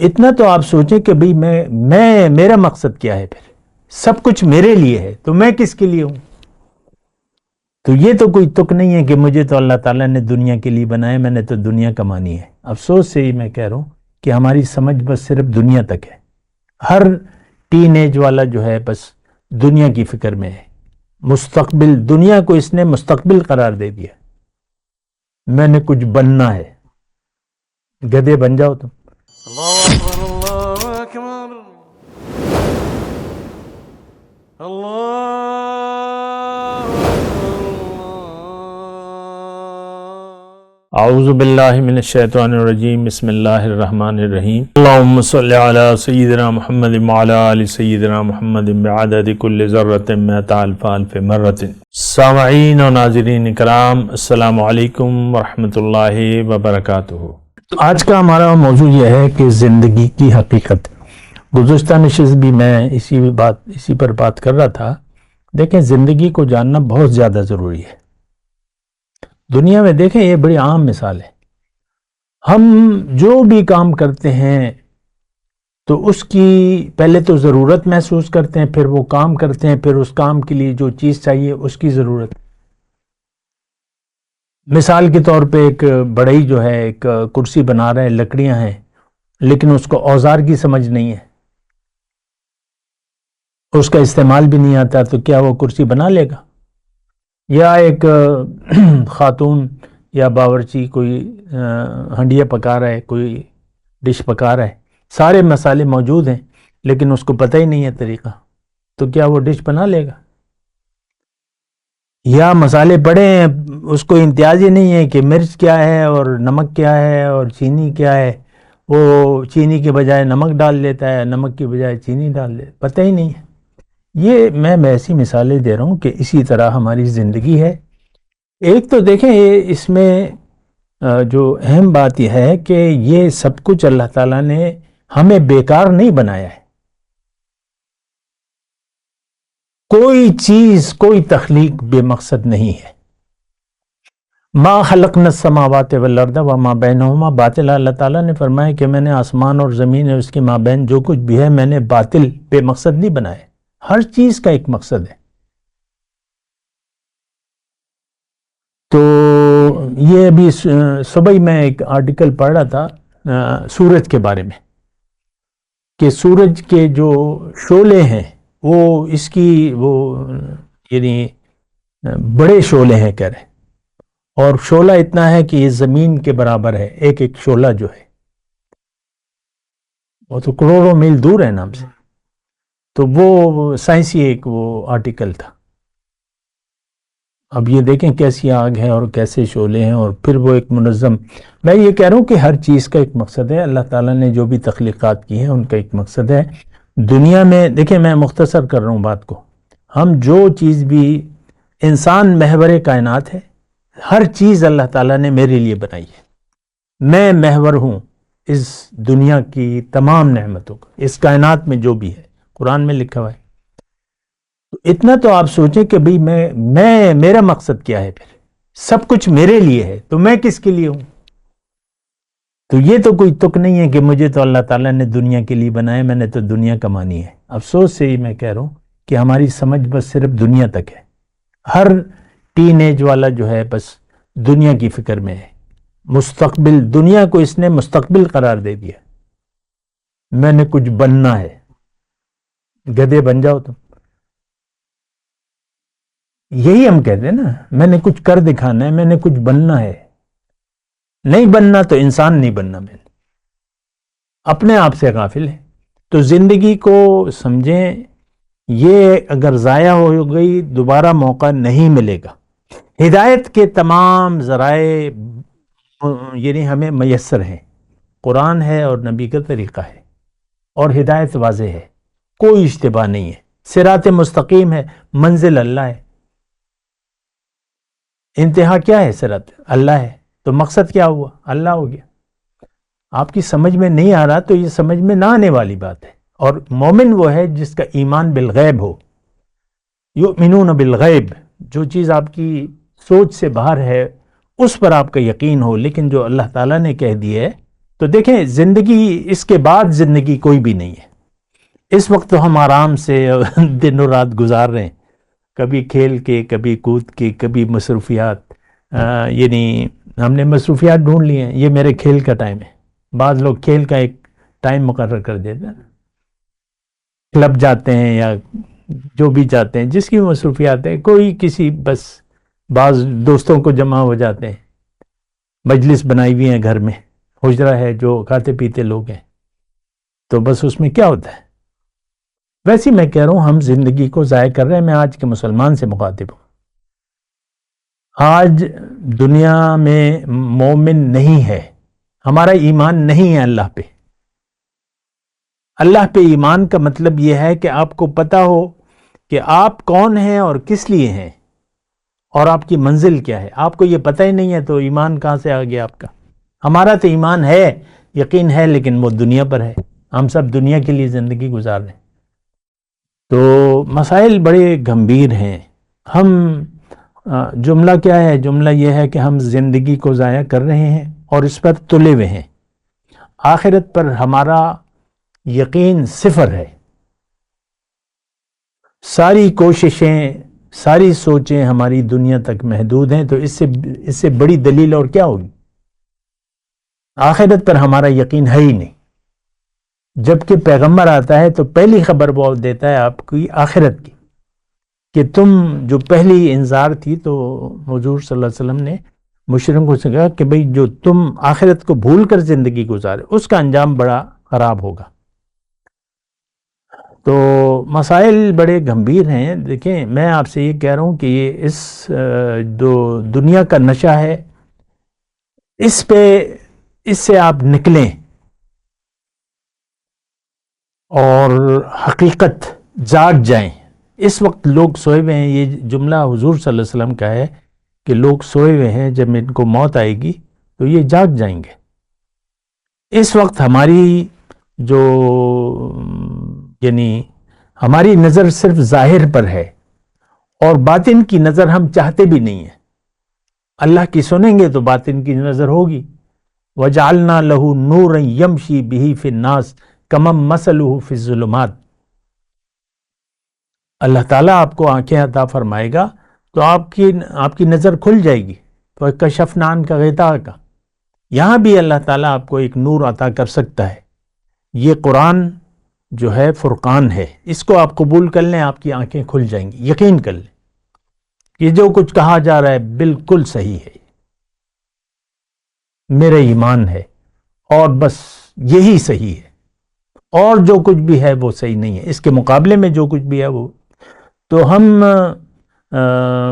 اتنا تو آپ سوچیں کہ بھئی میں میرا مقصد کیا ہے؟ پھر سب کچھ میرے لیے ہے تو میں کس کے لیے ہوں؟ تو یہ تو کوئی تک نہیں ہے کہ مجھے تو اللہ تعالیٰ نے دنیا کے لیے بنایا، میں نے تو دنیا کمانی ہے۔ افسوس سے ہی میں کہہ رہا ہوں کہ ہماری سمجھ بس صرف دنیا تک ہے۔ ہر ٹین ایج والا جو ہے بس دنیا کی فکر میں ہے، مستقبل، دنیا کو اس نے مستقبل قرار دے دیا۔ میں نے کچھ بننا ہے، گدھے بن جاؤ تم۔ اللہ اکبر اللہ اکبر اللہ اعوذ باللہ من الشیطان الرجیم، بسم اللہ الرحمن الرحیم۔ اللہم صلی علی سیدنا محمد وعلی آل سیدنا محمد بعدد کل ذرۃ مئۃ الف الف مرۃ۔ سامعین و ناظرین کرام، السلام علیکم ورحمۃ اللہ وبرکاتہ۔ آج کا ہمارا موضوع یہ ہے کہ زندگی کی حقیقت۔ گزشتہ نشست بھی میں اسی پر بات کر رہا تھا۔ دیکھیں، زندگی کو جاننا بہت زیادہ ضروری ہے۔ دنیا میں دیکھیں، یہ بڑی عام مثال ہے۔ ہم جو بھی کام کرتے ہیں تو اس کی پہلے تو ضرورت محسوس کرتے ہیں، پھر وہ کام کرتے ہیں، پھر اس کام کے لیے جو چیز چاہیے اس کی ضرورت۔ مثال کے طور پہ ایک بڑھئی جو ہے ایک کرسی بنا رہا ہے، لکڑیاں ہیں، لیکن اس کو اوزار کی سمجھ نہیں ہے، اس کا استعمال بھی نہیں آتا، تو کیا وہ کرسی بنا لے گا؟ یا ایک خاتون یا باورچی کوئی ہنڈیا پکا رہا ہے، کوئی ڈش پکا رہا ہے، سارے مسالے موجود ہیں لیکن اس کو پتہ ہی نہیں ہے طریقہ، تو کیا وہ ڈش بنا لے گا؟ یا مسالے پڑے ہیں، اس کو امتیاز ہی نہیں ہے کہ مرچ کیا ہے اور نمک کیا ہے اور چینی کیا ہے، وہ چینی کے بجائے نمک ڈال دیتا ہے، نمک کی بجائے چینی ڈال دیتا ہے، پتہ ہی نہیں ہے۔ یہ میں ایسی مثالیں دے رہا ہوں کہ اسی طرح ہماری زندگی ہے۔ ایک تو دیکھیں، اس میں جو اہم بات یہ ہے کہ یہ سب کچھ اللہ تعالیٰ نے ہمیں بیکار نہیں بنایا ہے۔ کوئی چیز، کوئی تخلیق بے مقصد نہیں ہے۔ ما خلقنا السماوات والارض وما بینہما باطلا، اللہ تعالیٰ نے فرمایا کہ میں نے آسمان اور زمین ہے اس کے مابین جو کچھ بھی ہے میں نے باطل، بے مقصد نہیں بنایا۔ ہر چیز کا ایک مقصد ہے۔ تو یہ ابھی صبح میں ایک آرٹیکل پڑھ رہا تھا سورج کے بارے میں، کہ سورج کے جو شعلے ہیں وہ اس کی یعنی بڑے شعلے ہیں کہہ رہے، اور شعلہ اتنا ہے کہ یہ زمین کے برابر ہے، ایک ایک شعلہ جو ہے وہ تو کروڑوں میل دور ہے نام سے۔ تو وہ سائنسی ایک وہ آرٹیکل تھا۔ اب یہ دیکھیں کیسی آگ ہے اور کیسے شعلے ہیں، اور پھر وہ ایک منظم۔ میں یہ کہہ رہا ہوں کہ ہر چیز کا ایک مقصد ہے۔ اللہ تعالیٰ نے جو بھی تخلیقات کی ہیں ان کا ایک مقصد ہے۔ دنیا میں دیکھیں، میں مختصر کر رہا ہوں بات کو، ہم جو چیز بھی، انسان محور کائنات ہے، ہر چیز اللہ تعالیٰ نے میرے لیے بنائی ہے۔ میں محور ہوں اس دنیا کی تمام نعمتوں کا، اس کائنات میں جو بھی ہے، قرآن میں لکھا ہوا ہے۔ اتنا تو آپ سوچیں کہ بھئی میرا مقصد کیا ہے؟ پھر سب کچھ میرے لیے ہے تو میں کس کے لیے ہوں؟ تو یہ تو کوئی تک نہیں ہے کہ مجھے تو اللہ تعالیٰ نے دنیا کے لیے بنایا، میں نے تو دنیا کمانی ہے۔ افسوس سے ہی میں کہہ رہا ہوں کہ ہماری سمجھ بس صرف دنیا تک ہے۔ ہر ٹین ایج والا جو ہے بس دنیا کی فکر میں ہے، مستقبل، دنیا کو اس نے مستقبل قرار دے دیا۔ میں نے کچھ بننا ہے، گدھے بن جاؤ تم۔ یہی ہم کہتے ہیں نا، میں نے کچھ کر دکھانا ہے، میں نے کچھ بننا ہے۔ نہیں بننا تو انسان نہیں بننا، میں نے اپنے آپ سے غافل ہے۔ تو زندگی کو سمجھیں، یہ اگر ضائع ہو گئی دوبارہ موقع نہیں ملے گا۔ ہدایت کے تمام ذرائع یعنی ہمیں میسر ہیں، قرآن ہے اور نبی کا طریقہ ہے، اور ہدایت واضح ہے، کوئی اشتباہ نہیں ہے، صراط مستقیم ہے، منزل اللہ ہے۔ انتہا کیا ہے؟ صراط اللہ ہے، تو مقصد کیا ہوا؟ اللہ ہو گیا۔ آپ کی سمجھ میں نہیں آ رہا تو یہ سمجھ میں نہ آنے والی بات ہے۔ اور مومن وہ ہے جس کا ایمان بالغیب ہو، یؤمنون بالغیب، جو چیز آپ کی سوچ سے باہر ہے اس پر آپ کا یقین ہو، لیکن جو اللہ تعالیٰ نے کہہ دی ہے تو دیکھیں زندگی، اس کے بعد زندگی کوئی بھی نہیں ہے. اس وقت تو ہم آرام سے دن و رات گزار رہے ہیں، کبھی کھیل کے، کبھی کود کے، کبھی مصروفیات. یعنی ہم نے مصروفیات ڈھونڈ لی ہیں، یہ میرے کھیل کا ٹائم ہے. بعض لوگ کھیل کا ایک ٹائم مقرر کر دیتے ہیں، کلب جاتے ہیں یا جو بھی جاتے ہیں، جس کی مصروفیات ہے. کوئی کسی، بس بعض دوستوں کو جمع ہو جاتے ہیں، مجلس بنائی ہوئی ہیں گھر میں، حجرہ ہے جو کھاتے پیتے لوگ ہیں، تو بس اس میں کیا ہوتا ہے. ویسے میں کہہ رہا ہوں ہم زندگی کو ضائع کر رہے ہیں. میں آج کے مسلمان سے مخاطب ہوں. آج دنیا میں مومن نہیں ہے، ہمارا ایمان نہیں ہے اللہ پہ. اللہ پہ ایمان کا مطلب یہ ہے کہ آپ کو پتا ہو کہ آپ کون ہیں اور کس لیے ہیں اور آپ کی منزل کیا ہے. آپ کو یہ پتہ ہی نہیں ہے تو ایمان کہاں سے آ گیا آپ کا؟ ہمارا تو ایمان ہے، یقین ہے، لیکن وہ دنیا پر ہے. ہم سب دنیا کے لیے زندگی گزار رہے ہیں. تو مسائل بڑے گمبھیر ہیں. ہم جملہ کیا ہے؟ جملہ یہ ہے کہ ہم زندگی کو ضائع کر رہے ہیں اور اس پر تلے ہوئے ہیں. آخرت پر ہمارا یقین صفر ہے. ساری کوششیں، ساری سوچیں ہماری دنیا تک محدود ہیں. تو اس سے بڑی دلیل اور کیا ہوگی؟ آخرت پر ہمارا یقین ہے ہی نہیں. جبکہ پیغمبر آتا ہے تو پہلی خبر وہ دیتا ہے آپ کی آخرت کی، کہ تم جو پہلی انذار تھی، تو حضور صلی اللہ علیہ وسلم نے مشرکوں کو کہا کہ بھئی جو تم آخرت کو بھول کر زندگی گزارے اس کا انجام بڑا خراب ہوگا. تو مسائل بڑے گمبھیر ہیں. دیکھیں میں آپ سے یہ کہہ رہا ہوں کہ یہ اس جو دنیا کا نشہ ہے، اس سے آپ نکلیں اور حقیقت جاگ جائیں. اس وقت لوگ سوئے ہوئے ہیں. یہ جملہ حضور صلی اللہ علیہ وسلم کا ہے کہ لوگ سوئے ہوئے ہیں، جب ان کو موت آئے گی تو یہ جاگ جائیں گے. اس وقت ہماری جو یعنی ہماری نظر صرف ظاہر پر ہے اور باطن کی نظر ہم چاہتے بھی نہیں ہیں. اللہ کی سنیں گے تو باطن کی نظر ہوگی. وَجَعَلْنَا لَهُ نُورًا يَمْشِي بِهِ فِي النَّاسِ كَمَن مَثَلُهُ فِي الظُّلُمَاتِ. اللہ تعالیٰ آپ کو آنکھیں عطا فرمائے گا تو آپ کی نظر کھل جائے گی. فَكَشَفْنَا عَنْكَ غِطَاءَكَ. یہاں بھی اللہ تعالیٰ آپ کو ایک نور عطا کر سکتا ہے. یہ قرآن جو ہے فرقان ہے، اس کو آپ قبول کر لیں، آپ کی آنکھیں کھل جائیں گی. یقین کر لیں کہ جو کچھ کہا جا رہا ہے بالکل صحیح ہے، میرا ایمان ہے اور بس یہی صحیح ہے، اور جو کچھ بھی ہے وہ صحیح نہیں ہے. اس کے مقابلے میں جو کچھ بھی ہے وہ تو ہم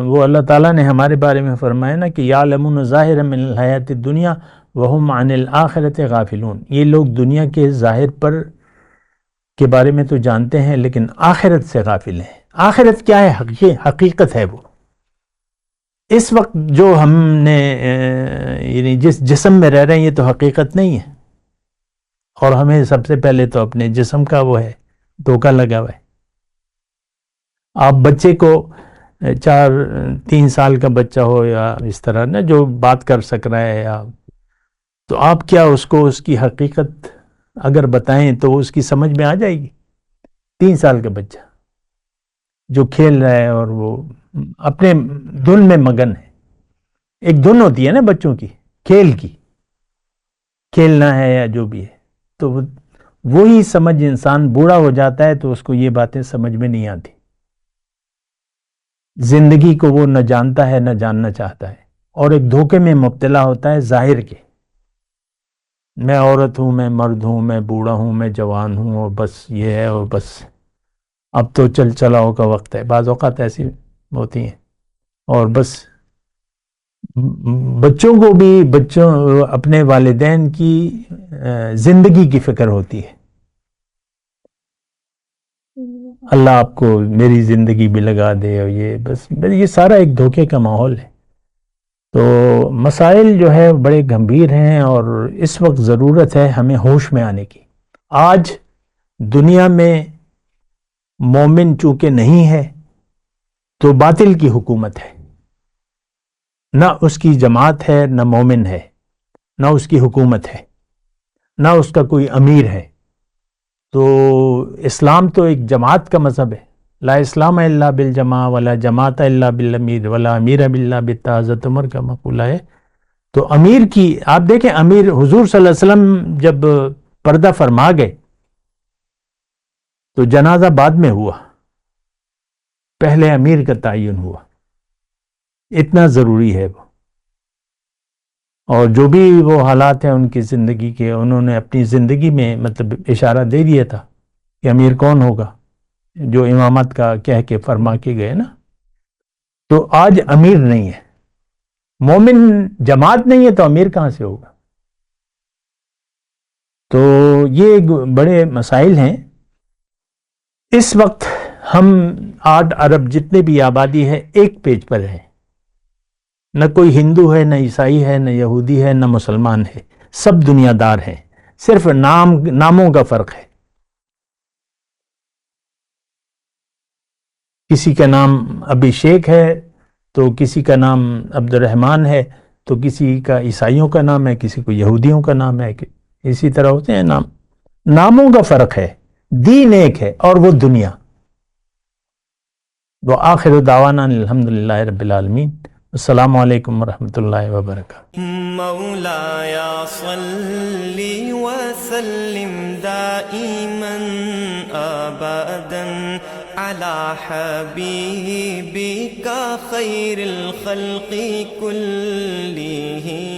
وہ اللہ تعالیٰ نے ہمارے بارے میں فرمایا نا کہ یعلمون ظاہرا من الحیات الدنیا وہم عن الآخرۃ غافلون. یہ لوگ دنیا کے ظاہر پر کے بارے میں تو جانتے ہیں لیکن آخرت سے غافل ہیں. آخرت کیا ہے؟ حقیقت ہے. وہ اس وقت جو ہم نے یعنی جس جسم میں رہ رہے ہیں یہ تو حقیقت نہیں ہے، اور ہمیں سب سے پہلے تو اپنے جسم کا وہ ہے دھوکہ لگا ہوا ہے. آپ بچے کو 3 سال کا بچہ ہو یا اس طرح نا جو بات کر سک رہا ہے، تو آپ کیا اس کو اس کی حقیقت اگر بتائیں تو اس کی سمجھ میں آ جائے گی؟ 3 سال کا بچہ جو کھیل رہا ہے اور وہ اپنے دھن میں مگن ہے. ایک دھن ہوتی ہے نا بچوں کی، کھیل کی، کھیلنا ہے یا جو بھی ہے. تو وہی سمجھ انسان بوڑھا ہو جاتا ہے تو اس کو یہ باتیں سمجھ میں نہیں آتی. زندگی کو وہ نہ جانتا ہے نہ جاننا چاہتا ہے، اور ایک دھوکے میں مبتلا ہوتا ہے ظاہر کے. میں عورت ہوں، میں مرد ہوں، میں بوڑھا ہوں، میں جوان ہوں، اور بس یہ ہے، اور بس اب تو چل چلاؤ کا وقت ہے. بعض اوقات ایسی ہوتی ہیں. اور بس بچوں کو بھی اپنے والدین کی زندگی کی فکر ہوتی ہے. اللہ آپ کو میری زندگی بھی لگا دے، اور یہ سارا ایک دھوکے کا ماحول ہے. تو مسائل جو ہے بڑے گمبھیر ہیں اور اس وقت ضرورت ہے ہمیں ہوش میں آنے کی. آج دنیا میں مومن چونکہ نہیں ہے تو باطل کی حکومت ہے. نہ اس کی جماعت ہے، نہ مومن ہے، نہ اس کی حکومت ہے. نہ اس کا کوئی امیر ہے. تو اسلام تو ایک جماعت کا مذہب ہے. لا اسلام الا بالجماع ولا جماعت الا بالامیر ولا امیر الا بالتاء. حضرت عمر کا مقولہ ہے. تو امیر کی آپ دیکھیں، امیر حضور صلی اللہ علیہ وسلم جب پردہ فرما گئے تو جنازہ بعد میں ہوا، پہلے امیر کا تعین ہوا. اتنا ضروری ہے وہ. اور جو بھی وہ حالات ہیں ان کی زندگی کے، انہوں نے اپنی زندگی میں مطلب اشارہ دے دیا تھا کہ امیر کون ہوگا، جو امامت کا کہہ کے فرما کے گئے نا. تو آج امیر نہیں ہے، مومن جماعت نہیں ہے تو امیر کہاں سے ہوگا؟ تو یہ بڑے مسائل ہیں. اس وقت ہم 8 ارب جتنے بھی آبادی ہے ایک پیج پر ہیں. نہ کوئی ہندو ہے، نہ عیسائی ہے، نہ یہودی ہے، نہ مسلمان ہے. سب دنیا دار ہیں، صرف ناموں کا فرق ہے. کسی کا نام ابھیشیک ہے تو کسی کا نام عبد الرحمن ہے، تو کسی کا عیسائیوں کا نام ہے، کسی کو یہودیوں کا نام ہے. اسی طرح ہوتے ہیں ناموں کا فرق ہے. دین ایک ہے اور وہ دنیا. وآخر دعوانا الحمدللہ رب العالمین. السلام علیکم ورحمۃ اللہ وبرکاتہ. مولایا صلی وسلم دائما ابدا علی حبیبک خیر الخلق کلہم.